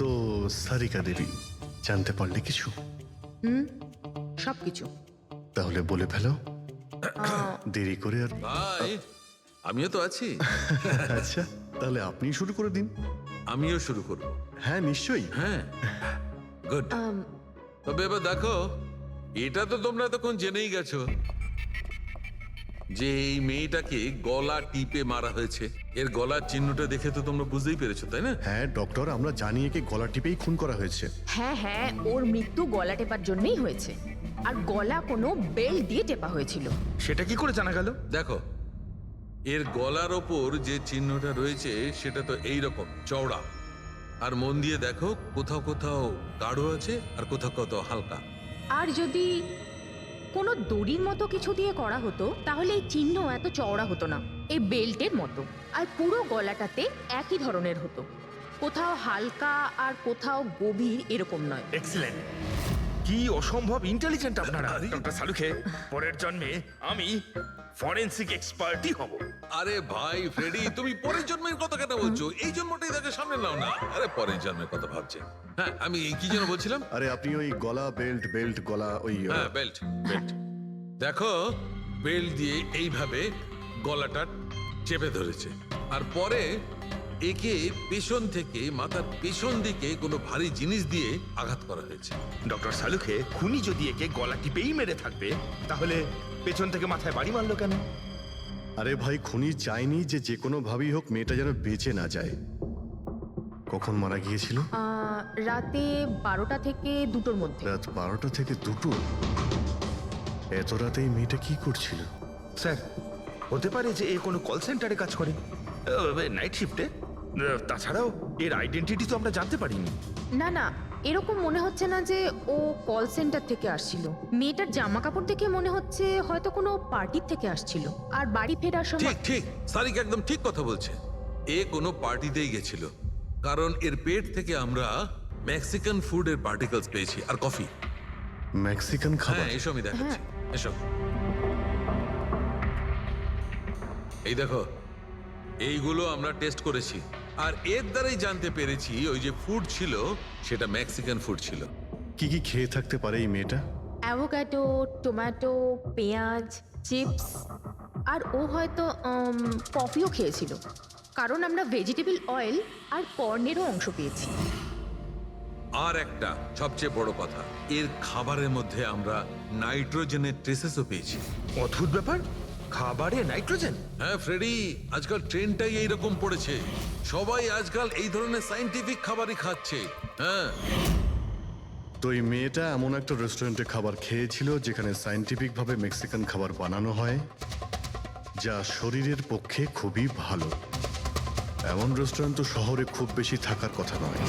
তো সারিকা দেবী, জানতে পারলে কিছু? সবকিছু। তাহলে বলে ফেলো, দেরি করে আর। ভাই, আমিও তো আছি। আচ্ছা, তাহলে আপনি শুরু করে দিন। আমিও শুরু করব। হ্যাঁ নিশ্চয়ই। হ্যাঁ, গুড। তবে এবার দেখো, এটা তো তোমরা তখন জেনেই গেছো যে এই মেয়েটাকে গলা টিপে মারা হয়েছে। এর গলার চিহ্নটা দেখে তো তোমরা বুঝতেই পেরেছো, তাই না? হ্যাঁ ডক্টর, আমরা জানি একে গলা টিপেই খুন করা হয়েছে। হ্যাঁ হ্যাঁ, ওর মৃত্যু গলা টেপার জন্যই হয়েছে। আর গলা কোনো বেল্ট দিয়ে টেপা হয়েছিল। সেটা কি করে জানা গেল? দেখো, এর গলার ওপর যে চিহ্নটা রয়েছে সেটা তো এইরকম চওড়া। আর মন দিয়ে দেখো, কোথাও কোথাও গাঢ় আছে আর কোথাও কোথাও হালকা। আর যদি কোনো দড়ির মতো কিছু দিয়ে করা হতো তাহলে এই চিহ্ন এত চওড়া হতো না, এই বেল্টের মতো। আর পুরো গলাটাতে একই ধরনের হতো, কোথাও হালকা আর কোথাও গভীর, এরকম নয়। এক্সিলেন্ট! কি অসম্ভব ইন্টেলিজেন্ট আপনারা, ডক্টর সালুখে। পরের জন্মে আমি ফরেনসিক এক্সপার্টই হব। আরে ভাই ফ্রেডি, তুমি পরের জন্মের কথা কেন বলছো? এই জন্মটাই তাকে সামনে নাও না। আরে পরের জন্মের কথা ভাবছে। হ্যাঁ, আমি কি যেন বলছিলাম? আরে আপনি ওই গলা বেল্ট বেল্ট গলা ওই হ্যাঁ, বেল্ট বেল্ট। দেখো, বেল্ট দিয়ে এইভাবে গলাটা চেপে ধরেছে। আর পরে একে পেছন থেকে মাথার পেছন দিকে কোনো ভারী জিনিস দিয়ে আঘাত করা হয়েছে। ডক্টর সালুখে, খুনি যদি একে গলা টিপেই মেরে থাকবে তাহলে পেছন থেকে মাথায় বাড়ি মারলো কেন? আরে ভাই, খুনি চাইনি যে যে কোনো ভাবেই হোক মেয়েটা যেন বেঁচে না যায়। কখন মারা গিয়েছিল? রাতে 12টা থেকে 2টোর মধ্যে। রাত 12টা থেকে 2টো? এত রাতে এই মেয়েটা কি করছিল? স্যার, হতে পারে যে এ কোনো কল সেন্টারে কাজ করে, নাইট শিফটে। তাছাড়াও এর আইডেন্টিটি তো আমরা জানতে পারিনি। না না, এরকম মনে হচ্ছে না যে ও কল সেন্টার থেকে আসছিল। মেয়েটার জামা কাপড় দেখে মনে হচ্ছে হয়তো কোনো পার্টির থেকে আসছিল। আর বাড়ি ফেরার ঠিক সময়। ঠিক, সারিকা একদম ঠিক কথা বলছে। এ কোনো পার্টিতেই গেছিল, কারণ এর পেট থেকে আমরা মেক্সিকান ফুডের পার্টিকেলস পেয়েছি আর কফি। মেক্সিকান খাবার? হ্যাঁ, এসো আমি দেখাচ্ছি, এসো। এই দেখো, এইগুলো আমরা টেস্ট করেছি আর এর দ্বারাই জানতে পেরেছি ওই যে ফুড ছিল সেটা মেক্সিকান ফুড ছিল। কি কি খেয়ে থাকতে পারে এই মেয়েটা? অ্যাভোকাডো, টমেটো, পেঁয়াজ, চিপস। আর ও হয়তো কফিও খেয়েছিল, কারণ আমরা ভেজিটেবল অয়েল আর কর্নেরও অংশ পেয়েছি। আর একটা সবচেয়ে বড় কথা, এর খাবারের মধ্যে আমরা নাইট্রোজেনের ট্রেসেসও পেয়েছি। অদ্ভুত ব্যাপার, খাবারে নাইট্রোজেন! হ্যাঁ ফ্রেডি, আজকাল ট্রেনটাই এইরকম পড়েছে। সবাই আজকাল এই ধরনের সায়েন্টিফিক খাবারই খাচ্ছে। হ্যাঁ, তো এই মেয়েটা এমন একটা রেস্টুরেন্টে খাবার খেয়েছিল যেখানে সায়েন্টিফিক ভাবে মেক্সিকান খাবার বানানো হয়, যা শরীরের পক্ষে খুবই ভালো। এমন রেস্টুরেন্ট তো শহরে খুব বেশি থাকার কথা নয়।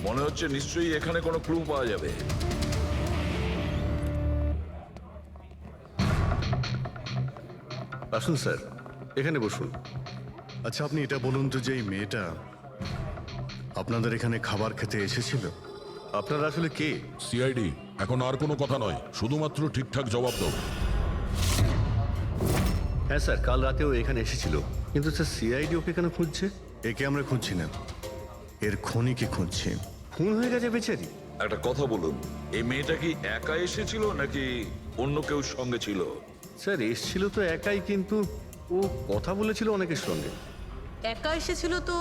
মনে হচ্ছে নিশ্চয়ই এখানে কোনো ক্লু পাওয়া যাবে। আসুন স্যার, এখানে বসুন। আচ্ছা, আপনি এটা বলুন তো যে এই মেয়েটা আপনাদের এখানে খাবার খেতে এসেছিল? আপনারা আসলে কে? সিআইডি। এখন আর কোনো কথা নয়, শুধুমাত্র ঠিকঠাক জবাব দাও। হ্যাঁ স্যার, কাল রাতেও এখানে এসেছিল, কিন্তু স্যার সিআইডি ওকে কেন খুঁজছে? একে আমরা খুঁজছি না, এর খনিকে খুঁজছি। খুন হয়ে গেছে বেচারি। একটা কথা বলুন, এই মেয়েটা কি একা এসেছিল নাকি অন্য কেউ সঙ্গে ছিল? স্যার এসছিল তো একাই, কিন্তু ও কথা বলেছিল অনেকের সঙ্গে। একা এসেছিল তো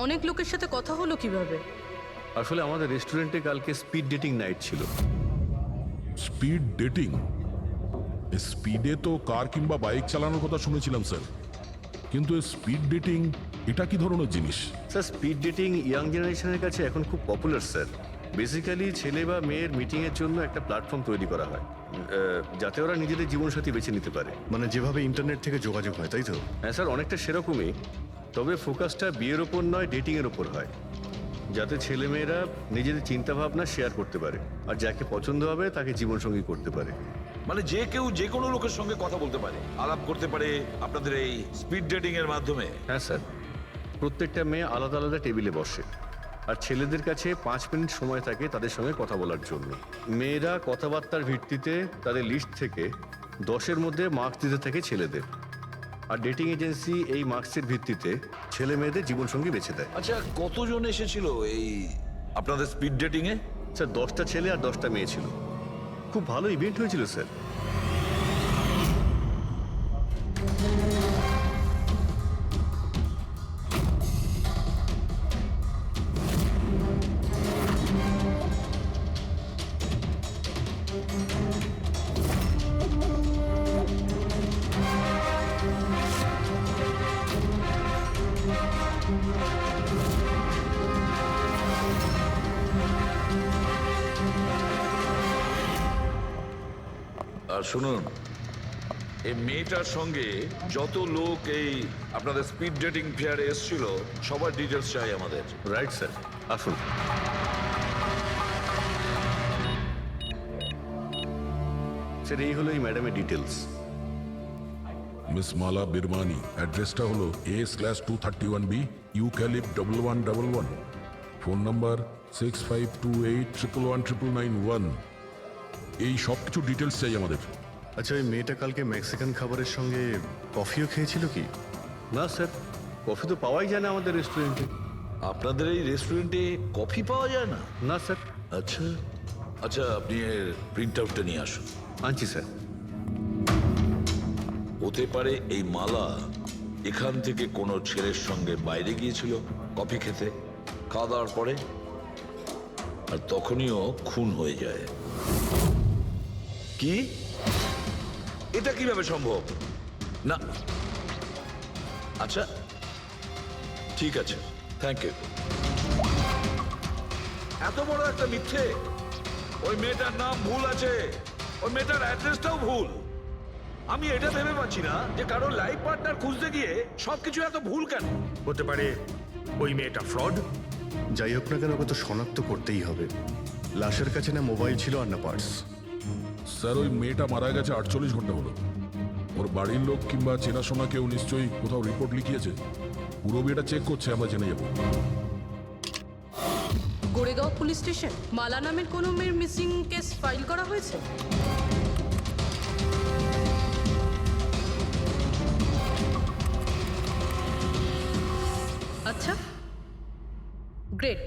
অনেক লোকের সাথে কথা হলো কিভাবে? আসলে আমাদের রেস্টুরেন্টে কালকে স্পিড ডেটিং নাইট ছিল। Speed dating? স্পিডে তো কার কিংবা বাইক চালানোর কথা শুনেছিলাম স্যার, কিন্তু স্পিড ডেটিং এটা কি ধরনের জিনিস? স্যার স্পিড ডেটিং ইয়াং জেনারেশনের কাছে এখন খুব পপুলার স্যার। বেসিক্যালি ছেলে বা মেয়ের মিটিংয়ের জন্য একটা প্ল্যাটফর্ম তৈরি করা হয়, যাতে ওরা নিজেদের জীবনসাথী বেছে নিতে পারে। মানে যেভাবে ইন্টারনেট থেকে যোগাযোগ হয়, তাই তো? হ্যাঁ স্যার, অনেকটা সেরকমই, তবে ফোকাসটা বিয়ের ওপর নয়, ডেটিংয়ের ওপর হয়, যাতে ছেলেমেয়েরা নিজেদের চিন্তাভাবনা শেয়ার করতে পারে আর যাকে পছন্দ হবে তাকে জীবনসঙ্গী করতে পারে। মানে যে কেউ যে কোনো লোকের সঙ্গে কথা বলতে পারে, আলাপ করতে পারে আপনাদের এই স্পিড ডেটিং এর মাধ্যমে? হ্যাঁ স্যার, প্রত্যেকটা মেয়ে আলাদা আলাদা টেবিলে বসে, আর ছেলেদের কাছে 5 মিনিট সময় থাকে তাদের সঙ্গে কথা বলার জন্য। মেয়েরা কথাবার্তার ভিত্তিতে তাদের লিস্ট থেকে 10-এর মধ্যে মার্কস দিতে থাকে ছেলেদের, আর ডেটিং এজেন্সি এই মার্কসের ভিত্তিতে ছেলে মেয়েদের জীবনসঙ্গী বেছে দেয়। আচ্ছা, কতজন এসেছিল এই আপনাদের স্পিড ডেটিং এ? স্যার 10টা ছেলে আর 10টা মেয়ে ছিল। খুব ভালো ইভেন্ট হয়েছিল স্যার। আর শুনুন, এই মেয়েটার সঙ্গে যত লোক এই আপনাদের স্পিড ডেটিং ফেয়ারে এসেছিল সবার ডিটেলস চাই আমাদের। রাইট স্যার, আসুন। স্যার এই হলো এই ম্যাডামের ডিটেলস। মিস মালা বিরমানি, অ্যাড্রেসটা হলো A/231B ইউক্যালিপ 1111, ফোন নাম্বার 6528119991। এই সব কিছু ডিটেলস চাই আমাদের। আচ্ছা, ওই মেয়েটা কালকে মেক্সিকান খাবারের সঙ্গে কফিও খেয়েছিল কি? না স্যার, কফি তো পাওয়াই যায় না আমাদের রেস্টুরেন্টে। আপনাদের এই রেস্টুরেন্টে কফি পাওয়া যায় না? না স্যার। আচ্ছা আচ্ছা, আপনি এর প্রিন্ট আউটটা নিয়ে আসুন। আনছি স্যার। হতে পারে এই মালা এখান থেকে কোনো ছেলের সঙ্গে বাইরে গিয়েছিল কফি খেতে, খাওয়া দাওয়ার পরে, আর তখনইও খুন হয়ে যায়। কি? এটা কিভাবে সম্ভব? না, আচ্ছা ঠিক আছে, থ্যাংক ইউ। এত বড় একটা মিথ্যে! ওই মেয়েটার নাম ভুল আছে, ওই মেয়েটার অ্যাড্রেসটাও ভুল। আমি এটা ভেবে পাচ্ছি না যে কারো লাইফ পার্টনার খুঁজতে গিয়ে সবকিছু এত ভুল কেন। হতে পারে ওই মেয়েটা ফ্রড। যাই হোক না কেন, ওকে তো শনাক্ত করতেই হবে। লাশের কাছে না মোবাইল ছিল আর না পার্স। স্যার ওই মেয়েটা মারা গেছে 48 ঘন্টা হলো। ওর বাড়ির লোক কিংবা চেনাশোনা কেউ নিশ্চয়ই কোথাও রিপোর্ট লিখিয়েছে। পুরো বিয়েটা চেক করছে, আমরা জেনে যাবো। গোরেগাঁও পুলিশ স্টেশন মালা নামের কোনো মেয়ের মিসিং কেস ফাইল করা হয়েছে? আচ্ছা, গ্রেট,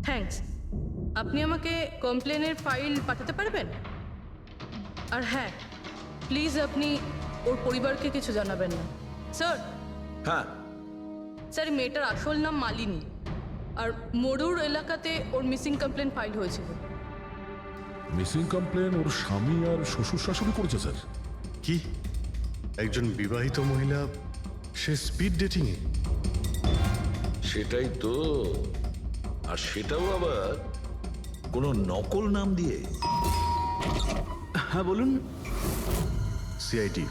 থ্যাঙ্কস। আপনি আমাকে কমপ্লেনের ফাইল পাঠাতে পারবেন? আর হ্যাঁ, প্লিজ আপনি ওর পরিবারকে কিছু জানাবেন না। স্যার, হ্যাঁ, স্যার, এই মেয়েটার আসল নাম মালিনী, আর মরুর এলাকাতে ওর মিসিং কমপ্লেন ফাইল হয়েছিল। মিসিং কমপ্লেন ওর স্বামী আর শ্বশুর শাশুড়ি করেছে স্যার। কি? একজন বিবাহিত মহিলা, সে স্পিড ডেটিংয়ে? সেটাই তো। আর সেটাও আবার কোনো নকল নাম দিয়ে। হ্যাঁ বলুন। সিআইডি।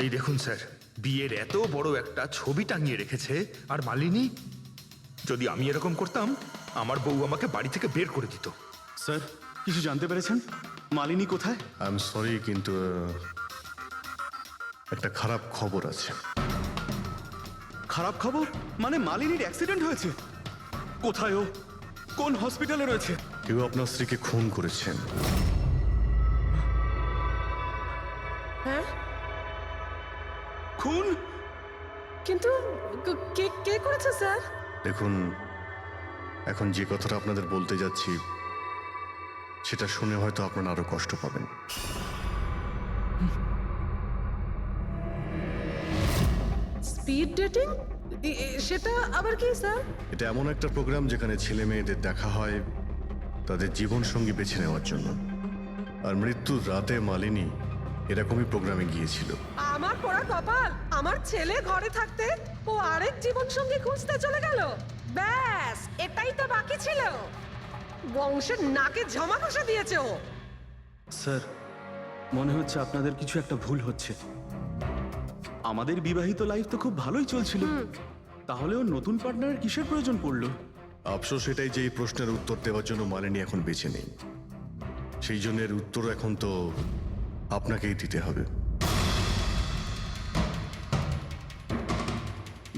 এই দেখুন স্যার, বিয়ের এত বড় একটা ছবি টাঙিয়ে রেখেছে, আর মালিনী। যদি আমি এরকম করতাম, আমার বউ আমাকে বাড়ি থেকে বের করে দিত। স্যার, কিছু জানতে পেরেছেন? মালিনী কোথায়? আই এম সরি, কিন্তু একটা খারাপ খবর আছে। খারাপ খবর? মানে মালিনীর অ্যাক্সিডেন্ট হয়েছে? কোথায় ও? কোন হসপিটালে রয়েছে? কেউ আপনার স্ত্রীকে খুন করেছেন। হ্যাঁ, খুন? কিন্তু কে করেছে স্যার? দেখুন, এখন যে কথাটা আপনাদের বলতে যাচ্ছি সেটা শুনে হয়তো আপনারা আরো কষ্ট পাবেন। Speed dating? সেটা আবার কি স্যার? এটা এমন একটা প্রোগ্রাম যেখানে ছেলে মেয়েদের দেখা হয় তাদের জীবন সঙ্গী বেছে নেওয়ার জন্য। আর মৃত্যুর রাতে মালিনী এরকমই প্রোগ্রামে গিয়েছিল। আমার পোড়া কপাল, আমার ছেলে ঘরে থাকতে ও আরেক জীবন সঙ্গী খুঁজতে চলে গেল। ব্যাস, এটাই তো বাকি ছিল। বংশের নাকে ঝমা ঘষা দিয়েছে ও। স্যার, মনে হচ্ছে আপনাদের কিছু একটা ভুল হচ্ছে। আমাদের বিবাহিত লাইফ তো খুব ভালোই চলছিল, তাহলে ও নতুন পার্টনারের কিসের প্রয়োজন পড়লো? আফসোস এটাই যে এই প্রশ্নের উত্তর দেওয়ার জন্য মালিনী এখন বেঁচে নেই। সেই জন্য এর উত্তর এখন তো আপনাকেই দিতে হবে।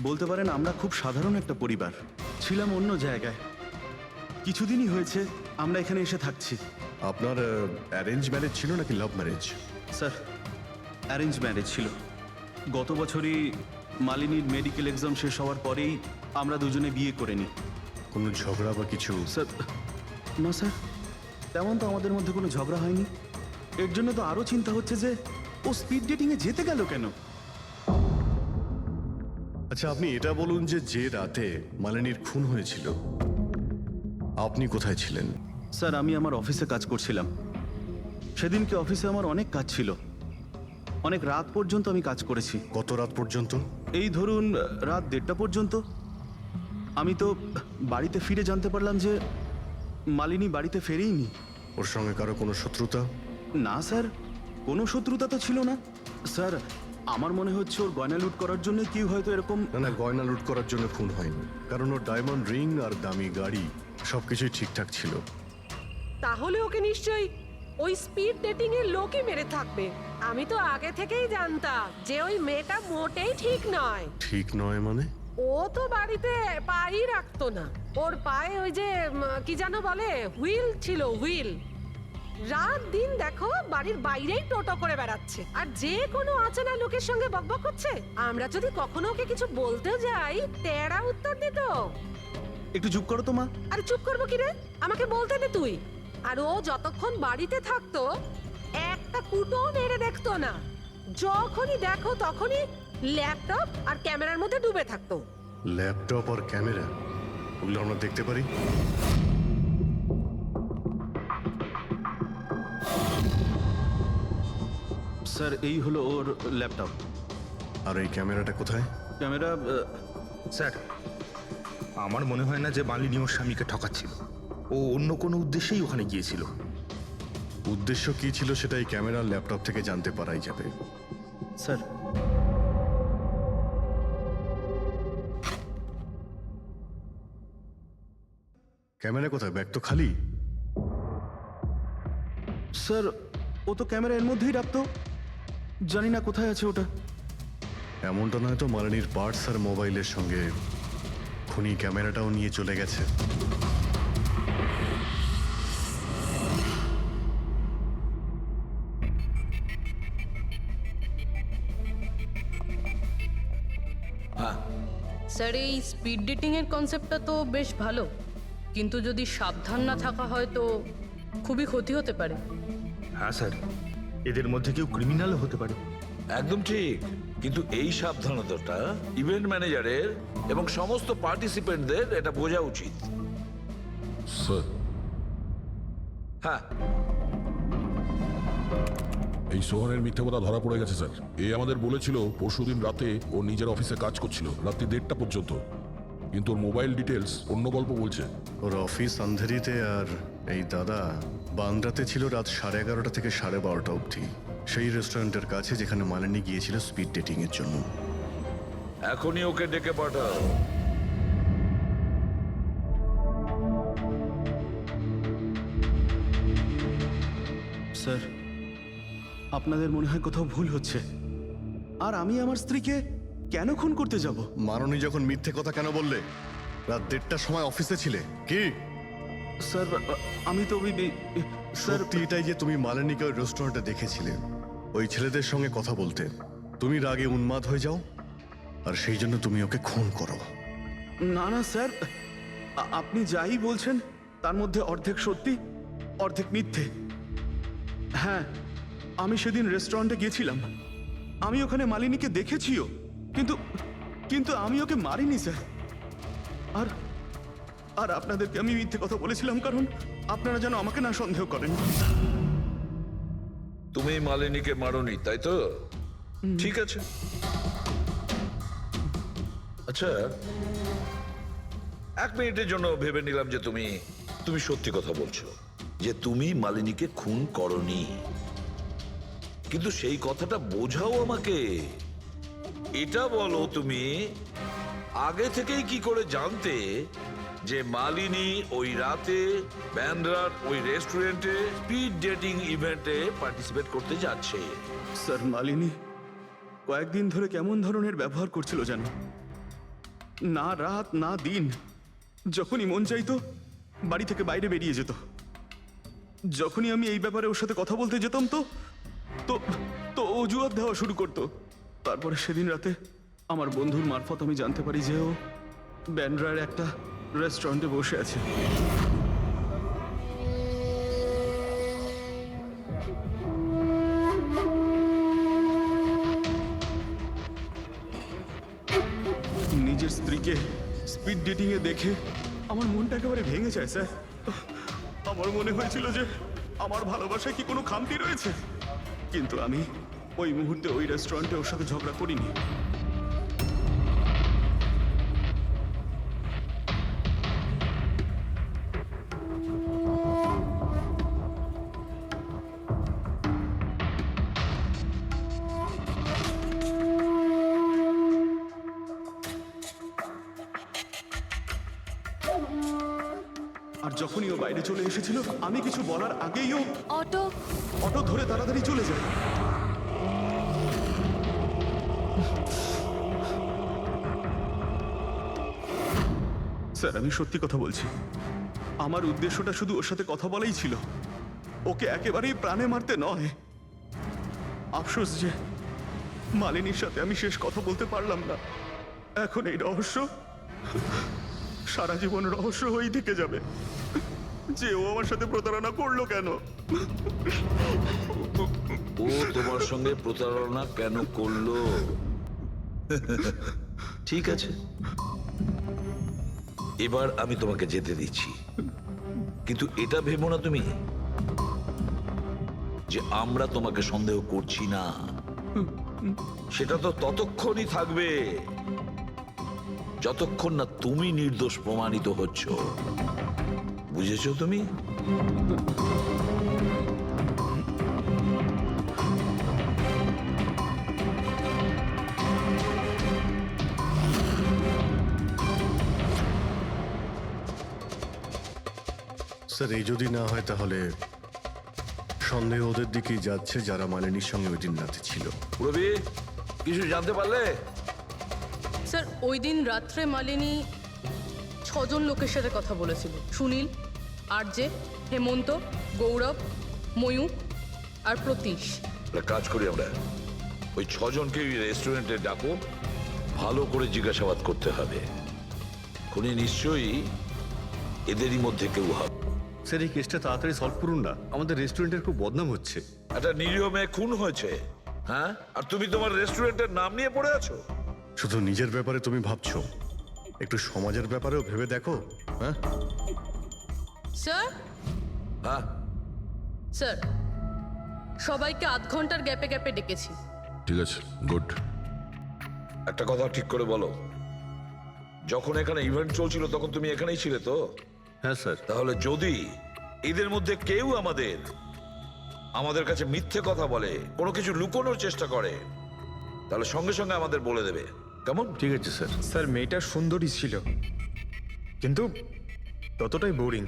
বলতে পারেন আমরা খুব সাধারণ একটা পরিবার, ছিলাম অন্য জায়গায়। কিছুদিনই হয়েছে আমরা এখানে এসে থাকছি। আপনার অ্যারেঞ্জ ম্যারেজ ছিল নাকি love marriage? Sir, arrange marriage ছিল। গত বছরই মালিনীর মেডিকেল এক্সাম শেষ হওয়ার পরেই আমরা দুজনে বিয়ে করে নিই। কোনো ঝগড়া বা কিছু? স্যার, না স্যার, তেমন তো আমাদের মধ্যে কোনো ঝগড়া হয়নি। এর জন্য তো আরও চিন্তা হচ্ছে যে ও স্পিড ডেটিংয়ে যেতে গেল কেন। আচ্ছা, আপনি এটা বলুন যে রাতে মালিনীর খুন হয়েছিল আপনি কোথায় ছিলেন? স্যার, আমি আমার অফিসে কাজ করছিলাম। সেদিনকে অফিসে আমার অনেক কাজ ছিল, অনেক রাত পর্যন্ত আমি কাজ করেছি। কত রাত পর্যন্ত? এই ধরুন রাত 1:30 পর্যন্ত। আমি তো বাড়িতে ফিরে জানতে পারলাম যে মালিনী বাড়িতে ফেরেইনি। ওর সঙ্গে কারো কোনো শত্রুতা? না স্যার, কোনো শত্রুতা তো ছিল না। স্যার, আমার মনে হচ্ছে ওর গয়না লুট করার জন্য কেউ হয়তো এরকম। না, গয়না লুট করার জন্য খুন হয়নি, কারণ ওর ডায়মন্ড রিং আর দামি গাড়ি সবকিছুই ঠিকঠাক ছিল। তাহলে ওকে নিশ্চয়ই ওই স্পিড ডেটিং এর লোকই মেরে থাকবে। আমি তো আগে থেকেই জানতাম যে ওই মেয়েটা মোটেই ঠিক নয়। ঠিক নয় মানে? ও তো বাড়িতে পাই রাখতো না। ওর পায়ে ওই যে কি যেন বলে, হুইল ছিল, হুইল। রাত দিন দেখো বাড়ির বাইরেই টোটো করে বেড়াচ্ছে, আর যে কোনো অচেনা লোকের সঙ্গে বকবক করছে। আমরা যদি কখনো ওকে কিছু বলতে যাই, তেড়া উত্তর দিত। একটু চুপ করো তো মা। আরে চুপ করবো কি রে, আমাকে বলতে দে তুই। আর ও যতক্ষণ বাড়িতে থাকতো একটা কুটো মেরে দেখতো না। যখনই দেখো তখনই ল্যাপটপ আর ক্যামেরার মধ্যে ডুবে থাকতো। ল্যাপটপ আর ক্যামেরা, ওগুলো আমরা দেখতে পারি? স্যার, এই হলো ওর ল্যাপটপ। আর এই ক্যামেরাটা কোথায়? ক্যামেরা স্যার, আমার মনে হয় না যে মালিনী ওর স্বামীকে ঠকাচ্ছিল। ও অন্য কোনো উদ্দেশ্যেই ওখানে গিয়েছিল। উদ্দেশ্য কি ছিল সেটা এই ক্যামেরা ল্যাপটপ থেকে জানতে পারাই যাবে। স্যার, ক্যামেরা কোথায়? ব্যাগ তো খালি। স্যার, ও তো ক্যামেরা এর মধ্যেই রাখতো, জানি না কোথায় আছে ওটা। এমনটা নয় তো মালিনীর পার্টস আর মোবাইলের সঙ্গে খুনি ক্যামেরাটাও নিয়ে চলে গেছে? স্যার, এই স্পিড ডেটিং এর কনসেপ্টটা তো বেশ ভালো, কিন্তু যদি সাবধান না থাকা হয় তো খুবই ক্ষতি হতে পারে। হ্যাঁ স্যার, এদের মধ্যে কেউ ক্রিমিনালও হতে পারে। একদম ঠিক, কিন্তু এই সাবধানতাটা ইভেন্ট ম্যানেজারের এবং সমস্ত পার্টিসিপেন্টদের এটা বোঝা উচিত। স্যার, হ্যাঁ, এই সোহানের মিথ্যে কথা ধরা পড়ে গেছে স্যার। এ আমাদের বলেছিল পরশুদিন রাতে ও নিজের অফিসে কাজ করছিল রাত্রি 1:30 পর্যন্ত, কিন্তু ওর মোবাইল ডিটেলস অন্য গল্প বলছে। ওর অফিস আন্ধেরিতে, আর এই দাদা বান্দ্রাতে ছিল রাত 11:30 থেকে 12:30 অবধি, সেই রেস্টুরেন্টের কাছে যেখানে মালিনী গিয়েছিল স্পিড ডেটিং এর জন্য। এখনই ওকে ডেকে পাঠাও। স্যার, আপনাদের মনে হয় কোথাও ভুল হচ্ছে। আর আমি আমার স্ত্রীকে কেন খুন করতে যাব? মাননী যখন মিথ্যে কথা কেন বললে? রাত 1:30টার সময় অফিসে ছিলে কি? স্যার, আমি তো স্যার, সত্যি এটাই যে তুমি মালিনীকে ওই রেস্টুরেন্টে দেখেছিলে ওই ছেলেদের সঙ্গে কথা বলতে। তুমি রাগে উন্মাদ হয়ে যাও আর সেই জন্য তুমি ওকে খুন করো। না না স্যার, আপনি যাই বলছেন তার মধ্যে অর্ধেক সত্যি অর্ধেক মিথ্যে। হ্যাঁ, আমি সেদিন রেস্টুরেন্টে গিয়েছিলাম, আমি ওখানে মালিনীকে দেখেছিও, কিন্তু কিন্তু আমি ওকে মারিনি স্যার। আর আর আপনাদেরকে আমি মিথ্যে কথা বলেছিলাম কারণ আপনারা যেন আমাকে না সন্দেহ করেন। তুমি মালিনীকে মারোনি, তাই তো? ঠিক আছে। আচ্ছা, 1 মিনিটের জন্য ভেবে নিলাম যে তুমি সত্যি কথা বলছো, যে তুমি মালিনীকে খুন করনি, কিন্তু সেই কথাটা বোঝাও আমাকে। এটা বলো, তুমি আগে থেকেই কি করে জানতে যে মালিনী ওই রাতে ব্যান্ড্রার ওই রেস্টুরেন্টে স্পিড ডেটিং ইভেন্টে পার্টিসিপেট করতে যাচ্ছে? স্যার, মালিনী কয়েকদিন ধরে কেমন ধরনের ব্যবহার করছিল জানো? না রাত না দিন যখনই মন চাইতো বাড়ি থেকে বাইরে বেরিয়ে যেত। যখনই আমি এই ব্যাপারে ওর সাথে কথা বলতে যেতাম তো তো তো অজুহাত দেওয়া শুরু করতো। তারপরে সেদিন রাতে আমার বন্ধুর মারফত আমি জানতে পারি যে ও ব্যান্ড্রার একটা রেস্টুরেন্টে বসে আছে। নিজের স্ত্রীকে স্পিড ডেটিং এ দেখে আমার মনটা একেবারে ভেঙে যায় স্যার। আমার মনে হয়েছিল যে আমার ভালোবাসায় কি কোনো খামতি রয়েছে, কিন্তু আমি ওই মুহূর্তে ওই রেস্টুরেন্টে ওর সাথে ঝগড়া করিনি। আর যখনই ও বাইরে চলে এসেছিল আমি কিছু বলার আগেই ও অটো অটো ধরে তাড়াতাড়ি চলে যায়। স্যার আমি সত্যি কথা বলছি, আমার উদ্দেশ্যটা শুধু ওর সাথে কথা বলাই ছিল, ওকে একেবারেই প্রাণে মারতে নয়। আফসোস যে মালিনীর সাথে আমি শেষ কথা বলতে পারলাম না। এখন এই রহস্য সারা জীবন রহস্য হয়েই থেকে যাবে যে ও আমার সাথে প্রতারণা করলো কেন। ও তোমার সঙ্গে প্রতারণা কেন করলো? ঠিক আছে, এবার আমি তোমাকে যেতে দিচ্ছি, কিন্তু এটা ভেবো না তুমি যে আমরা তোমাকে সন্দেহ করছি না। সেটা তো ততক্ষণই থাকবে যতক্ষণ না তুমি নির্দোষ প্রমাণিত হচ্ছ। বুঝেছো তুমি? স্যার এই যদি না হয় তাহলে সন্দেহ ওদের দিকেই যাচ্ছে যারা মালিনীর সঙ্গে ওই দিন রাতে ছিল। রবি, কিছু জানতে পারলে? স্যার ওই দিন রাত্রে মালিনী 6 জন লোকের সাথে কথা বলেছিল। সুনীল, আরজে, হেমন্ত, গৌরব, ময়ূক আর প্রতীশ। একটা কাজ করি আমরা, ওই 6 জনকে রেস্টুরেন্টে ডাকো, ভালো করে জিজ্ঞাসাবাদ করতে হবে। খুনি নিশ্চয়ই এদেরই মধ্যে কেউ হবে। স্যার এই কেসটা তাড়াতাড়ি সলভ করুন না, আমাদের রেস্টুরেন্টের খুব বদনাম হচ্ছে। একটা নিরীহ মেয়ে খুন হয়েছে, হ্যাঁ, আর তুমি তোমার রেস্টুরেন্টের নাম নিয়ে পড়ে আছো। শুধু নিজের ব্যাপারে তুমি ভাবছো, একটু সমাজের ব্যাপারেও ভেবে দেখো। হ্যাঁ স্যার, হ্যাঁ, স্যার সবাইকে আধ ঘন্টার গ্যাপে গ্যাপে ডেকেছি। ঠিক আছে, গুড। একটা কথা ঠিক করে বলো, যখন এখানে ইভেন্ট চলছিল তখন তুমি এখানেই ছিলে তো? হ্যাঁ স্যার। তাহলে যদি এদের মধ্যে কেউ আমাদের কাছে মিথ্যে কথা বলে, কোনো কিছু লুকোনোর চেষ্টা করে, তাহলে সঙ্গে সঙ্গে আমাদের বলে দেবে, কেমন? ঠিক আছে স্যার। স্যার মেয়েটা সুন্দরী ছিল, কিন্তু ততটাই বোরিং।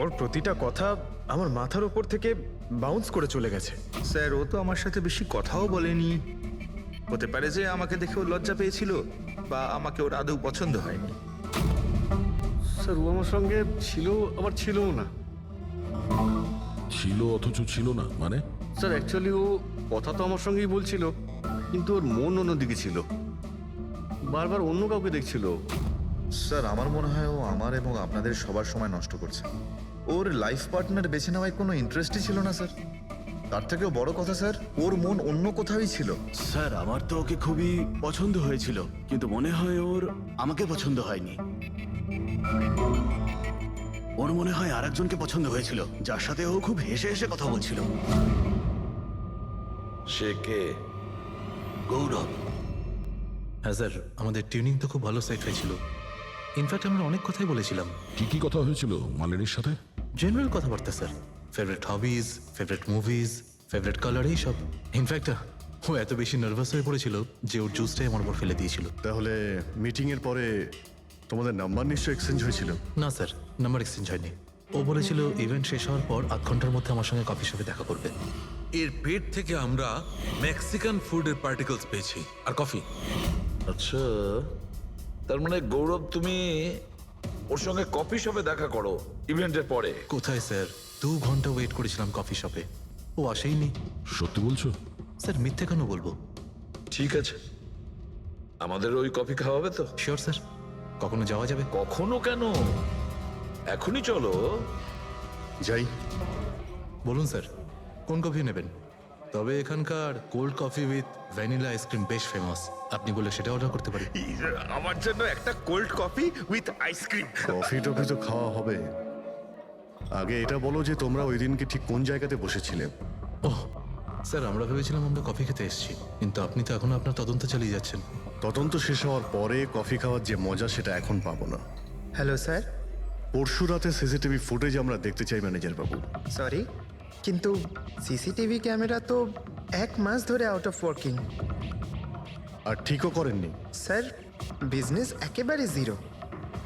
ওর প্রতিটা কথা আমার মাথার ওপর থেকে বাউন্স করে চলে গেছে। স্যার ও তো আমার সাথে বেশি কথাও বলেনি। হতে পারে যে আমাকে দেখে ও লজ্জা পেয়েছিল, বা আমাকে ওর আদৌ পছন্দ হয়নি। স্যার ও আমার সঙ্গে ছিল আবার ছিলও না। ছিল অথচ ছিল না মানে? স্যার অ্যাকচুয়ালি ও কথা তো আমার সঙ্গেই বলছিল, কিন্তু ওর মন অন্যদিকে ছিল, বারবার অন্য কাউকে দেখছিল। স্যার আমার মনে হয় ও আমার এবং আপনাদের সবার সময় নষ্ট করছে। ওর লাইফ পার্টনার বেছে নেওয়ায় কোনো ইন্টারেস্টই ছিল না স্যার। তার থেকেও বড় কথা স্যার, ওর মন অন্য কোথাওই ছিল। স্যার আমার তো ওকে খুবই পছন্দ হয়েছিল, কিন্তু মনে হয় ওর আমাকে পছন্দ হয়নি। ওর মনে হয় আরেকজনকে পছন্দ হয়েছিল, যার সাথে ও খুব হেসে হেসে কথা বলছিল। সে কে? গৌরব। হ্যাঁ স্যার, আমাদের টিউনিং তো খুব ভালো সেট হয়েছিল। ইনফ্যাক্ট আমরা অনেক কথাই বলেছিলাম। কি কি কথা হয়েছিল মালিনীর সাথে? জেনারেল কথাবার্তা sir, favourite hobbies, favourite movies, favourite colour, এইসব। ইনফ্যাক্ট ও এত বেশি নার্ভাস হয়ে পড়েছিল যে ওর জুসটাই আমার উপর ফেলে দিয়েছিল। তাহলে মিটিং এর পরে তোমাদের নাম্বার নিশ্চয়ই এক্সচেঞ্জ হয়েছিল? না স্যার, নাম্বার এক্সচেঞ্জ হয়নি। ও বলেছিল ইভেন্ট শেষ হওয়ার পর 8 ঘন্টার মধ্যে আমার সঙ্গে কফি শপে দেখা করবে। এর পেট থেকে আমরা মেক্সিকান ফুডের পার্টিকলস পেয়েছি আর কফি। আচ্ছা, তার মানে গৌরব তুমি ওর সঙ্গে কফি শপে দেখা করো ইভেন্টের পরে? কোথায় স্যার, 2 ঘন্টা ওয়েট করেছিলাম কফি শপে, ও আসেইনি। সত্যি বলছো? স্যার মিথ্যে কেন বলবো? ঠিক আছে, আমাদের ওই কফি খাওয়াবে তো? শিওর স্যার, কখনো যাওয়া যাবে? কখনো কেন, এখনই চলো। যাই। বলুন স্যার, কোন কফি নেবেন? তবে এখানকার cold coffee with vanilla ice cream বেশ ফেমাস, আপনি বলে সেটা অর্ডার করতে পারি। আমার জন্য একটা cold coffee with ice cream. Coffee toffee তো খাওয়া হবে, আগে এটা বলো যে তোমরা ওই দিনকে ঠিক কোন জায়গাতে বসেছিলে? ওহ স্যার, আমরা ভেবেছিলাম আমরা কফি খেতে এসেছি, কিন্তু আপনি তো এখনো আপনার তদন্ত চালিয়ে যাচ্ছেন। তদন্ত শেষ হওয়ার পরে কফি খাওয়ার যে মজা সেটা এখন পাবো না। Hello sir. পরশু রাতে সিসিটিভি ফুটেজ আমরা দেখতে চাই ম্যানেজার বাবু। সরি, কিন্তু সিসিটিভি ক্যামেরা তো 1 মাস ধরে আউট অফ ওয়ার্কিং। আর ঠিকও করেননি। স্যার, বিজনেস একেবারে জিরো,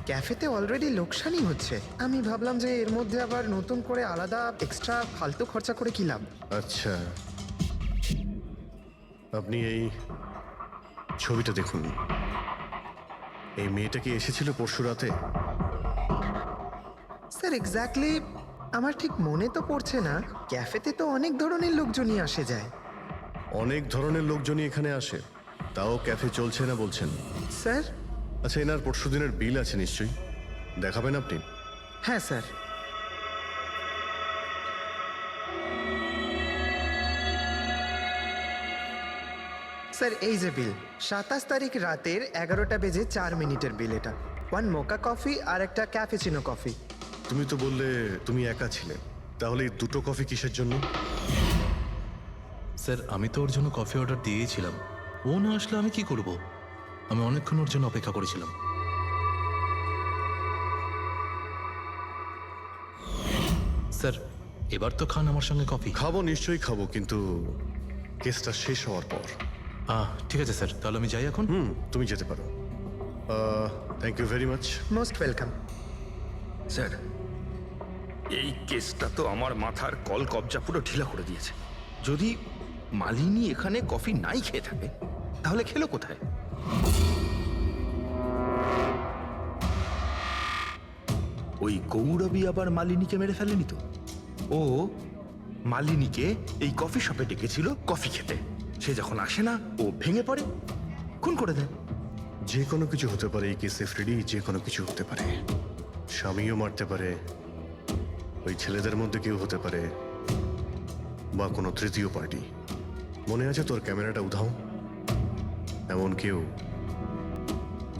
ক্যাফেতে অলরেডি লোকসানই হচ্ছে। আমি ভাবলাম যে এর মধ্যে আবার নতুন করে আলাদা এক্সট্রা ফালতু খরচা করে কি লাভ। আচ্ছা, আপনি এই ছবিটা দেখুন। এই মেয়েটা কি এসেছিল পরশু রাতে? স্যার এক্স্যাক্টলি আমার ঠিক মনে তো পড়ছে না। ক্যাফেতে তো অনেক ধরনের লোকজনই আসে যায়। অনেক ধরনের লোকজনই এখানে আসে, তাও ক্যাফে চলছে না বলছেন? স্যার? আচ্ছা, এনার পরশু দিনের বিল আছে নিশ্চয়ই, দেখাবেন আপনি? হ্যাঁ স্যার। স্যার এই যে বিল, 27 তারিখ রাতের 11টা বেজে 4 মিনিটের বিল এটা। 1 মোকা কফি আর একটা ক্যাফেচিনো কফি। তুমি তো বললে তুমি একা ছিলে, তাহলে এই দুটো কফি কিসের জন্য? স্যার আমি তো ওর জন্য কফি অর্ডার দিয়েছিলাম, ও না আসলে আমি কি করব? আমি অনেকক্ষণ ওর জন্য অপেক্ষা করেছিলাম। স্যার এবার তো খান আমার সঙ্গে কফি। খাবো, নিশ্চয়ই খাবো, কিন্তু কেসটা শেষ হওয়ার পর। ঠিক আছে স্যার, তাহলে আমি যাই এখন। তুমি যেতে পারো। Thank you very much. Most welcome. Sir, এই কেসটা তো আমার মাথার কল কবজা পুরো ঢিলা করে দিয়েছে। যদি মালিনী এখানে কফি নাই খেয়ে থাকে, তাহলে খেলো কোথায়? ওই গৌরবী আবার মালিনীকে মেরে ফেলেনি তো? ও মালিনীকে এই কফি শপে ডেকেছিল কফি খেতে, সে যখন আসে না ও ভেঙে পড়ে, খুন করে দেয়। যে কোনো কিছু হতে পারে এই কেসে ফ্রেডি, যে কোনো কিছু হতে পারে। স্বামীও মারতে পারে, ওই ছেলেদের মধ্যে কেউ হতে পারে, বা কোনো তৃতীয় পার্টি। মনে আছে তোর ক্যামেরাটা উধাও? এমন কেউ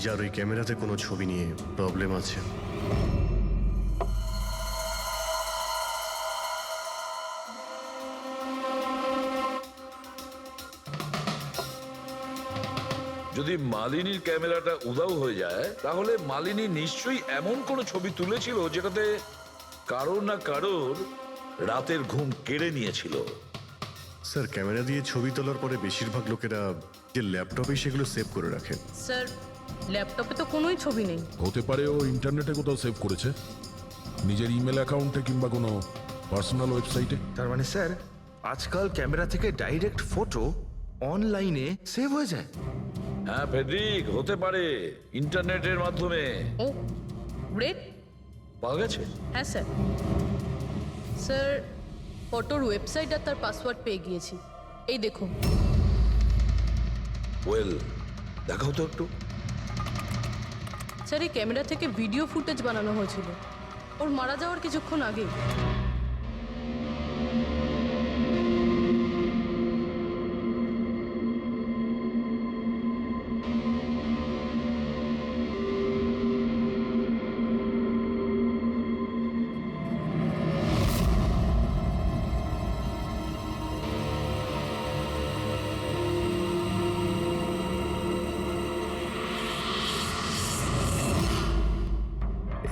যার ওই ক্যামেরাতে কোনো ছবি নিয়ে প্রবলেম আছে। যদি মালিনীর ক্যামেরাটা উধাও হয়ে যায়, তাহলে মালিনী নিশ্চয়ই এমন কোনো ছবি তুলেছিল যেটাতে কারোর না কারোর রাতের ঘুম কেড়ে নিয়েছিল। স্যার, ক্যামেরা দিয়ে ছবি তোলার পরে বেশিরভাগ লোকেরা যে ল্যাপটপে সেগুলো সেভ করে রাখেন। স্যার ল্যাপটপে তো কোনোই ছবি নেই। হতে পারে ও ইন্টারনেটে কোথাও সেভ করেছে, নিজের ইমেল অ্যাকাউন্টে কিংবা কোনো পার্সোনাল ওয়েবসাইটে। তার মানে স্যার, আজকাল ক্যামেরা থেকে ডাইরেক্ট ফটো অনলাইনে সেভ হয়ে যায়। হ্যাঁ ফেডরিক, হতে পারে ইন্টারনেটের মাধ্যমে। ও গ্রেট, পাওয়া গেছে? হ্যাঁ স্যার। স্যার ফটোর ওয়েবসাইট আর তার পাসওয়ার্ড পেয়ে গিয়েছি, এই দেখুন। ওয়েল, দেখাও তো একটু। স্যার এই ক্যামেরা থেকে ভিডিও ফুটেজ বানানো হয়েছিল ওর মারা যাওয়ার কিছুক্ষণ আগে।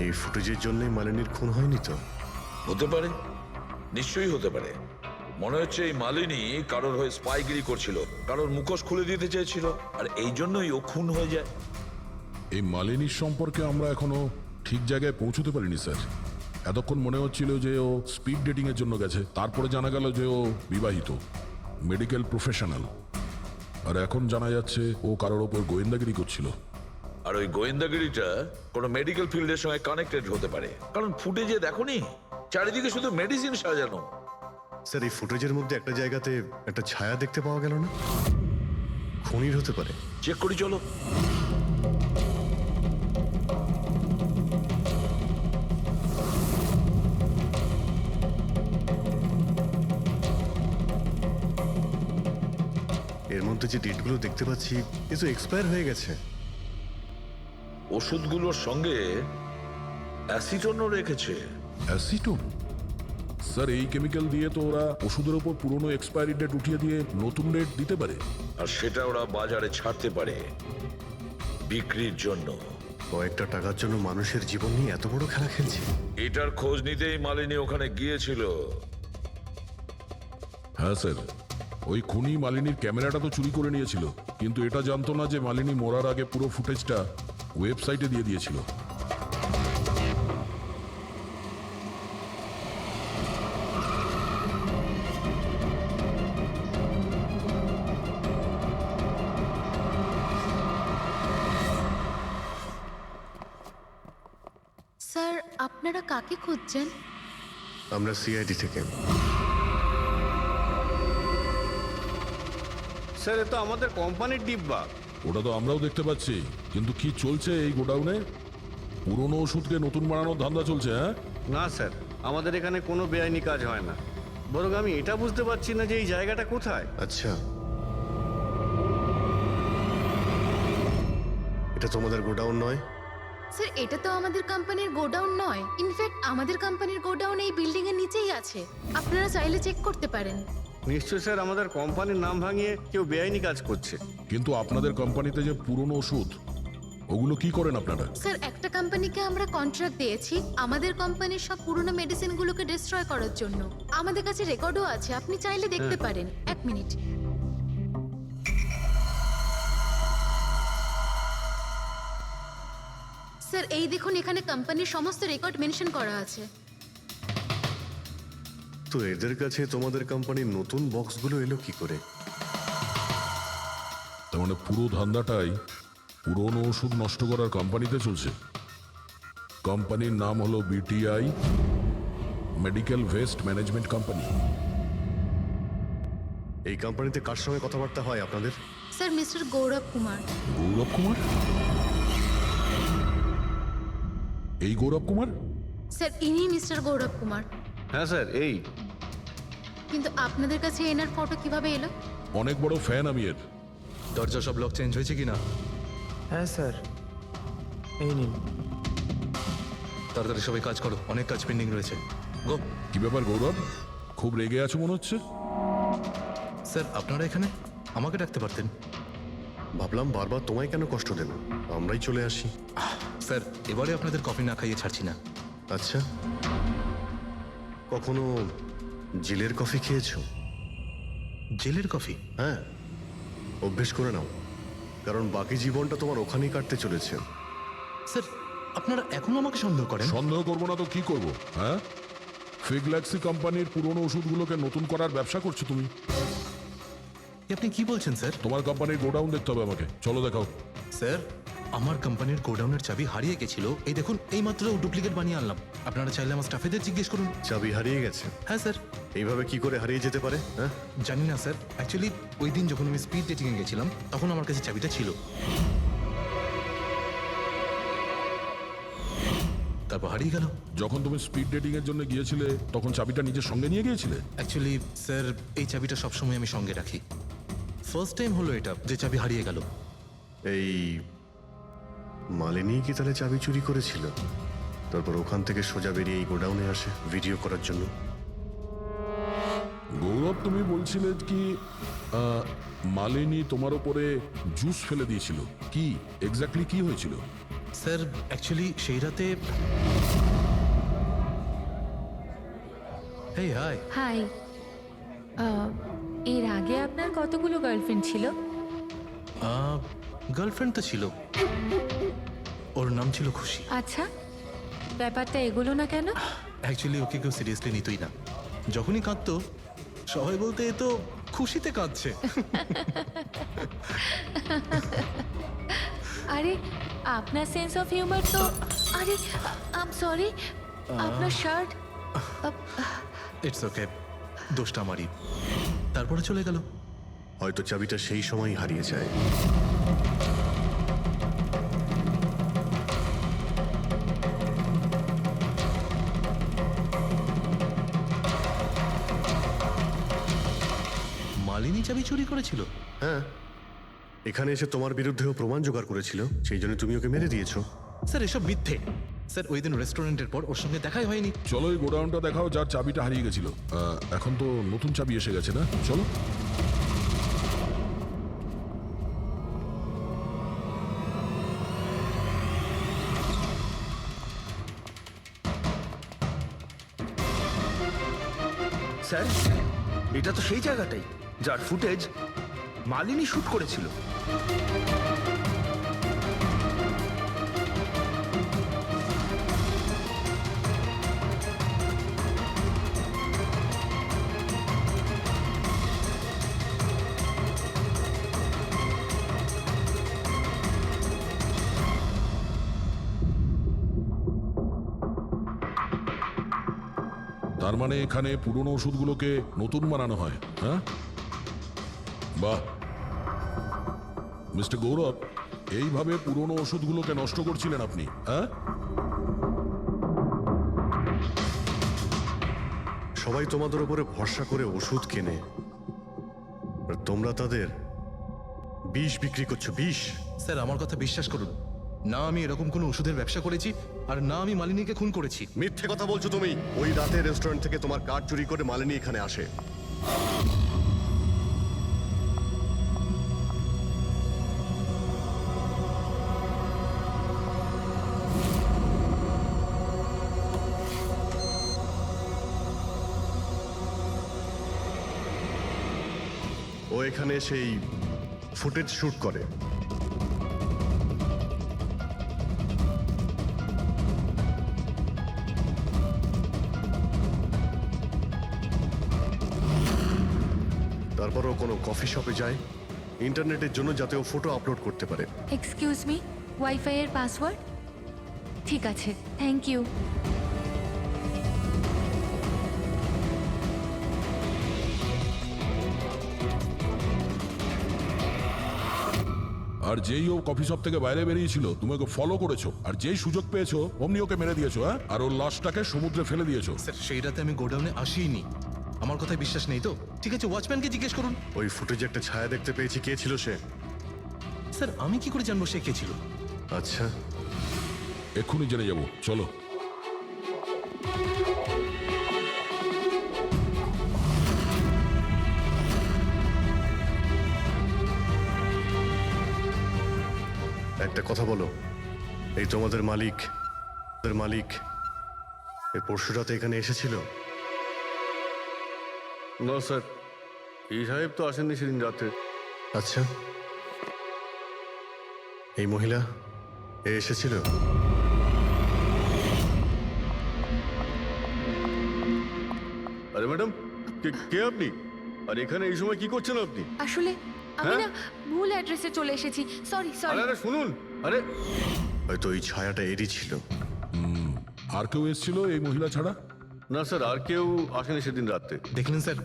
এই ফুটেজের জন্যই মালিনীর খুন হয়নি তো? হতে পারে, নিশ্চয়ই হতে পারে। মনে হচ্ছে এই মালিনী কারোর হয়ে স্পাইগিরি করছিল, কারোর মুখোশ খুলে দিতে চেয়েছিল, আর এই জন্যই ও খুন হয়ে যায়। এই মালিনীর সম্পর্কে আমরা এখনো ঠিক জায়গায় পৌঁছতে পারিনি স্যার। এতক্ষণ মনে হচ্ছিল যে ও স্পিড ডেটিং এর জন্য গেছে, তারপরে জানা গেল যে ও বিবাহিত, মেডিকেল প্রফেশনাল। আর এখন জানা যাচ্ছে ও কারোর ওপর গোয়েন্দাগিরি করছিল। আর ওই গোয়েন্দাগিরিটা কোনো মেডিকেল ফিল্ডের সঙ্গে কানেক্টেড হতে পারে, কারণ ফুটেজে দেখোনি চারিদিকে শুধু মেডিসিন সাজানো। স্যার এই ফুটেজের মধ্যে একটা জায়গাতে একটা ছায়া দেখতে পাওয়া গেল না? খুনির হতে পারে। চেক করি চলো। এর মধ্যে যে ডেটগুলো দেখতে পাচ্ছি এ তো এক্সপায়ার হয়ে গেছে। ওষুধগুলোর সঙ্গে অ্যাসিটনও রেখেছে। অ্যাসিটোন? স্যার এই কেমিক্যাল দিয়ে তো ওরা ওষুধের ওপর পুরনো এক্সপায়ারি ডেট উঠিয়ে দিয়ে নতুন ডেট দিতে পারে। আর সেটা ওরা বাজারে ছাড়তে পারে বিক্রির জন্য। কয়েকটা টাকার জন্য মানুষের জীবন নিয়ে এত বড় খেলা খেলছে। এটার খোঁজ নিতেই মালিনী ওখানে গিয়েছিল। হ্যাঁ স্যার, ওই খুনি মালিনীর ক্যামেরাটা তো চুরি করে নিয়েছিল, কিন্তু এটা জানতো না যে মালিনী মরার আগে পুরো ফুটেজটা ওয়েবসাইটে দিয়ে দিয়েছিল। স্যার আপনারা কাকে খুঁজছেন? আমরা সিআইডি থেকে। স্যার এ তো আমাদের কোম্পানির ডিব্বা। ওটা তো আমরাও দেখতে পাচ্ছি, কিন্তু কি চলছে এই গোডাউনে? পুরনো ওষুধকে নতুন বানানোর ধান্দা চলছে, হ্যাঁ? না স্যার, আমাদের এখানে কোনো বেআইনি কাজ হয় না। বরং আমি এটা বুঝতে পারছি না যে এই জায়গাটা কোথায়। আচ্ছা, এটা তোমাদের গোডাউন নয়? স্যার এটা তো আমাদের কোম্পানির গোডাউন নয়। ইনফ্যাক্ট আমাদের কোম্পানির গোডাউন এই বিল্ডিং এর নিচেই আছে। আপনারা চাইলে চেক করতে পারেন। নিশ্চয় স্যার, আমাদের কোম্পানির নাম ভাঙিয়ে কেউ বেআইনি কাজ করছে। কিন্তু আপনাদের কোম্পানিতে যে পুরনো ওষুধ, ওগুলো কি করেন আপনারা? স্যার একটা কোম্পানিকে আমরা কন্ট্রাক্ট দিয়েছি আমাদের কোম্পানির সব পুরনো মেডিসিনগুলোকে ডিস্ট্রয় করার জন্য। আমাদের কাছে রেকর্ডও আছে, আপনি চাইলে দেখতে পারেন। এক মিনিট। স্যার এই দেখুন, এখানে কোম্পানির সমস্ত রেকর্ড মেনশন করা আছে। তো এদের কাছে তোমাদের কোম্পানির নতুন বক্সগুলো এলো কি করে? তার মানে পুরো ধান্দাটাই পুরনো ওষুধ নষ্ট করার কোম্পানিতে চলছে। কোম্পানির নাম হলো BTI medical waste management company. এই কোম্পানিতে কার সঙ্গে কথাবার্তা হয় আপনাদের? স্যার মিস্টার গৌরব কুমার। গৌরব কুমার? এই গৌরব কুমার? স্যার ইনি মিস্টার গৌরব কুমার। হ্যাঁ স্যার, এই। কিন্তু আপনাদের কাছে এনার ফটো কিভাবে এলো? অনেক বড় ফ্যান আমি এর। দরজা সব লক চেঞ্জ হয়েছে কিনা? হ্যাঁ স্যার, এই নিন। তাড়াতাড়ি সবাই কাজ করো, অনেক কাজ পেন্ডিং রয়েছে। গো। কি ব্যাপার গৌরব, খুব রেগে আছো মনে হচ্ছে? স্যার আপনারা এখানে? আমাকে ডাকতে পারতেন। ভাবলাম বারবার তোমায় কেন কষ্ট দেব, আমরাই চলে আসি। স্যার এবারে আপনাদের কফি না খাইয়ে ছাড়ছি না। আচ্ছা, কখনো জেলের কফি খেয়েছো? জেলের কফি? হ্যাঁ, অভ্যেস করে নাও, কারণ বাকি জীবনটা তোমার ওখানেই কাটতে চলেছে। স্যার আপনারা এখনো আমাকে সন্দেহ করেন? সন্দেহ করবো না তো কি করব, হ্যাঁ? ফিগল্যাক্সি কোম্পানির পুরনো ওষুধগুলোকে নতুন করার ব্যবসা করছো তুমি। আপনি কি বলছেন স্যার? তোমার কোম্পানির গোডাউন দেখতে হবে আমাকে, চলো দেখাও। স্যার আমার কোম্পানির গোডাউনের চাবি হারিয়ে গেছিল, এই দেখুন এই মাত্র ডুপ্লিকেট বানিয়ে আনলাম। আপনারা চাইলে আমার স্টাফেদের জিজ্ঞেস করুন। চাবি হারিয়ে গেছে? হ্যাঁ স্যার। এইভাবে কি করে হারিয়ে যেতে পারে? হ্যাঁ জানি না স্যার, অ্যাকচুয়ালি ওই দিন যখন আমি স্পিড ডেটিং এ গেছিলাম তখন আমার কাছে চাবিটা ছিল। তারপর হারিয়ে গেল। যখন তুমি স্পিড ডেটিং এর জন্য গিয়েছিলে তখন চাবিটা নিজের সঙ্গে নিয়ে গিয়েছিলে? অ্যাকচুয়ালি স্যার এই চাবিটা সবসময় আমি সঙ্গে রাখি। ফার্স্ট টাইম হলো এটা যে চাবি হারিয়ে গেল। এই মালিনী কি তাহলে চাবি চুরি করেছিল, তারপর ওখান থেকে সোজা বেরিয়ে এই গোডাউনে আসে ভিডিও করার জন্য? গৌরব তুমি বলছিলে কি মালিনী তোমার উপরে জুস ফেলে দিয়েছিল, কি এক্স্যাক্টলি কি হয়েছিল? স্যার অ্যাকচুয়ালি সেই রাতে হেই হাই। হাই, এর আগে আপনার কতগুলো গার্লফ্রেন্ড ছিল? গার্লফ্রেন্ড তো ছিল, ওর নাম ছিল খুশি। আচ্ছা, ব্যাপারটা এগুলো না কেন? অ্যাকচুয়ালি ওকে কেউ সিরিয়াসলি নিতই না। যখনই কাঁদতো সবাই বলতে এ তো খুশিতে কাঁদছে। আরে আপনার সেন্স অফ হিউমার তো, আরে আই এম সরি, আপনার শার্ট। ইটস ওকে, দোষটা আমারই। তারপরে চলে গেল। হয়তো চাবিটা সেই সময় হারিয়ে যায়। মালিনী চাবি চুরি করেছিল? হ্যাঁ, এখানে এসে তোমার বিরুদ্ধেও প্রমাণ জোগাড় করেছিল, সেই জন্য তুমি ওকে মেরে দিয়েছো। স্যার এসব মিথ্যে। স্যার ওই দিন রেস্টুরেন্টের পর ওর সঙ্গে দেখাই হয়নি। চলো এই গোডাউনটা দেখাও যার চাবিটা হারিয়ে গেছিল। এখন তো নতুন চাবি এসে গেছে না? চলো। স্যার, এটা তো সেই জায়গাটাই যার ফুটেজ মালিনী শুট করেছিল। তার মানে এখানে পুরনো ওষুধগুলোকে নতুন বানানো হয়, হ্যাঁ? বাহ মিস্টার গৌরব, এইভাবে পুরনো ওষুধগুলোকে নষ্ট করছিলেন আপনি, হ্যাঁ? সবাই তোমাদের উপরে ভরসা করে ওষুধ কেনে, আর তোমরা তাদের বিষ বিক্রি করছো। বিষ? স্যার আমার কথা বিশ্বাস করুন, না আমি এরকম কোনো ওষুধের ব্যবসা করেছি, আর না আমি মালিনীকে খুন করেছি। মিথ্যে কথা বলছো তুমি। ওই রাতে রেস্টুরেন্ট থেকে তোমার কার্ড চুরি করে মালিনী এখানে আসে। ও এখানে সেই ফুটেজ শুট করে। তারপরও কোনো কফি শপে যায় ইন্টারনেটের জন্য, যাতে ও ফটো আপলোড করতে পারে। এক্সকিউজ মি, ওয়াইফাই এর পাসওয়ার্ড? ঠিক আছে, থ্যাংক ইউ। আর যেই ও কফি শপ থেকে বাইরে বেরিয়েছিল তুমি ওকে ফলো করেছো, আর যেই সুযোগ পেয়েছো অমনি ওকে মেরে দিয়েছো, হ্যাঁ? আর ওর লাশটাকে সমুদ্রে ফেলে দিয়েছো। স্যার সেই রাতে আমি গোডাউনে আসিনি। আমার কথায় বিশ্বাস নেই তো? ঠিক আছে, ওয়াচম্যানকে জিজ্ঞেস করুন। ওই ফুটেজে একটা ছায়া দেখতে পেয়েছি, কে ছিল সে? স্যার আমি কি করে জানবো সে কে ছিল? আচ্ছা, এক্ষুনি জেনে যাবো, চলো। একটা কথা বলো, এই তোমাদের মালিক এই পরশু রাতে এখানে এসেছিল? না স্যার, এই সাহেব তো আসেননি সেদিন রাতে। আচ্ছা, এই মহিলা এসেছিল? আরে ম্যাডাম, কে আপনি? আর এখানে এই সময় কি করছেন আপনি? আসলে আমি হ্যাঁ? না ভুল অ্যাড্রেসে চলে এসেছি, সরি সরি। আরে শুনুন, আরে হয়তো ওই ছায়াটা এরই ছিল। আর কেউ এসেছিল এই মহিলা ছাড়া? না স্যার, আর কেউ আসেনি সেদিন রাতে। দেখলেন স্যার,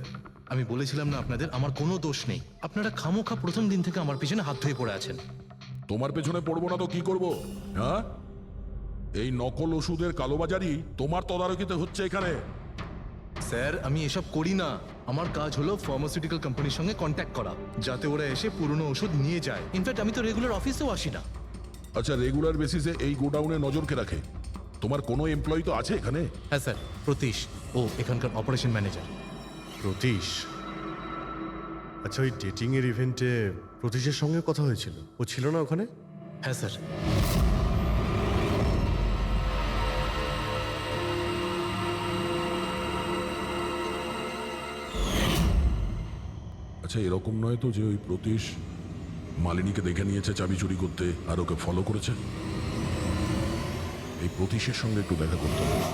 আমি বলেছিলাম না আপনাদের আমার কোনো দোষ নেই। আপনারা খামোখা প্রথম দিন থেকে আমার পিছনে হাত ধুয়ে পড়ে আছেন। তোমার পেছনে পড়বো না তো কি করব, হ্যাঁ? এই নকল ওষুধের কালোবাজারি তোমার তদারকিতে হচ্ছে এখানে। স্যার আমি এসব করি না। আমার কাজ হলো ফার্মাসিউটিক্যাল কোম্পানির সঙ্গে কন্ট্যাক্ট করা, যাতে ওরা এসে পুরনো ওষুধ নিয়ে যায়। ইনফ্যাক্ট আমি তো রেগুলার অফিসেও আসি না। আচ্ছা, রেগুলার বেসিসে এই গোডাউনে নজর কে রাখে? তোমার কোনো এমপ্লয়ি তো আছে এখানে? হ্যাঁ স্যার, প্রতীশ, ও এখানকার অপারেশন ম্যানেজার। প্রতীশ? আচ্ছা, ওই ডেটিং এর ইভেন্টে প্রতীশের সঙ্গে কথা হয়েছিল, ও ছিল না ওখানে? হ্যাঁ স্যার। আচ্ছা, এরকম নয় তো যে ওই প্রতীশ মালিনীকে দেখে নিয়েছে চাবি চুরি করতে আর ওকে ফলো করেছে? এই প্রতীশের সঙ্গে একটু দেখা করতে হবে।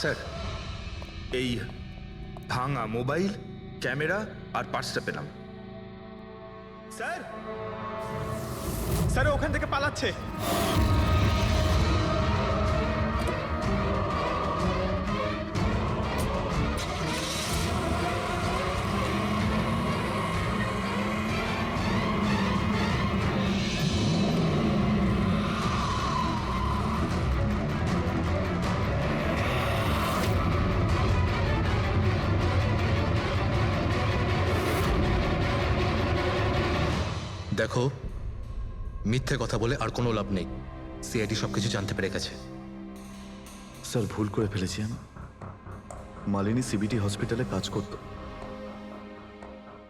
স্যার এই ভাঙা মোবাইল, ক্যামেরা আর পার্সটা পেলাম। স্যার স্যার ও ওখান থেকে পালাচ্ছে। দেখো, মিথ্যে কথা বলে আর কোনো লাভ নেই। সিআইডি সবকিছু জানতে পেরে গেছে। স্যার ভুল করে ফেলেছি আমি। মালিনী সিবিটি হসপিটালে কাজ করত,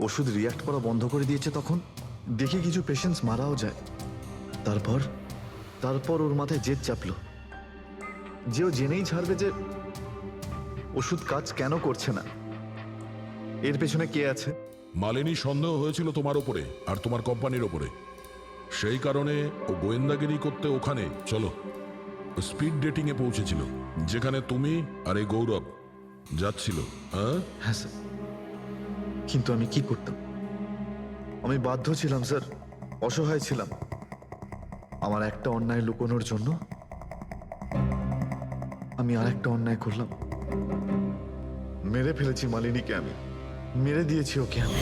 ওষুধ রিয়াক্ট করা বন্ধ করে দিয়েছে। তখন দেখে কিছু পেশেন্টস মারাও যায়। তারপর ওর মাথায় জেদ চাপলো যে ও জেনেই ছাড়বে যে ওষুধ কাজ কেন করছে না, এর পেছনে কে আছে। মালিনী সন্দেহ হয়েছিল তোমার ওপরে আর তোমার কোম্পানির ওপরে, সেই কারণে ও গোয়েন্দাগিরি করতে ওখানে চলো স্পিড ডেটিং এ পৌঁছেছিল, যেখানে তুমি আর এই গৌরব যাচ্ছিল। হ্যাঁ স্যার, কিন্তু আমি কি করতাম? আমি বাধ্য ছিলাম স্যার, অসহায় ছিলাম। আমার একটা অন্যায় লুকোনোর জন্য আমি আর একটা অন্যায় করলাম। মেরে ফেলেছি মালিনীকে, আমি মেরে দিয়েছি ওকে আমি।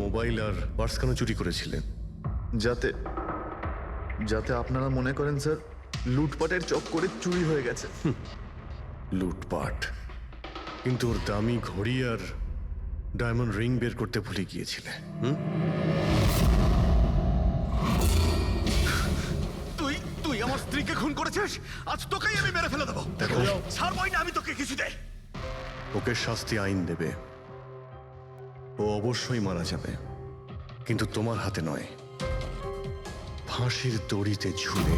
মোবাইল আর পার্স কেন চুরি করেছিলেন? যাতে আপনারা মনে করেন স্যার লুটপাটের চক্করে চুরি হয়ে গেছে। লুটপাট? কিন্তু ওর দামি ঘড়ি আর ডায়মন্ড রিং বের করতে ভুলে গিয়েছিলে। তুই আমার স্ত্রীকে খুন করেছিস, আজ তোকেই আমি মেরে ফেলে দেবো। ছাড়বই না আমি তোকে কিছুতে। ওকে শাস্তি আইন দেবে, ও অবশ্যই মারা যাবে, কিন্তু তোমার হাতে নয়, ফাঁসির দড়িতে ঝুলে।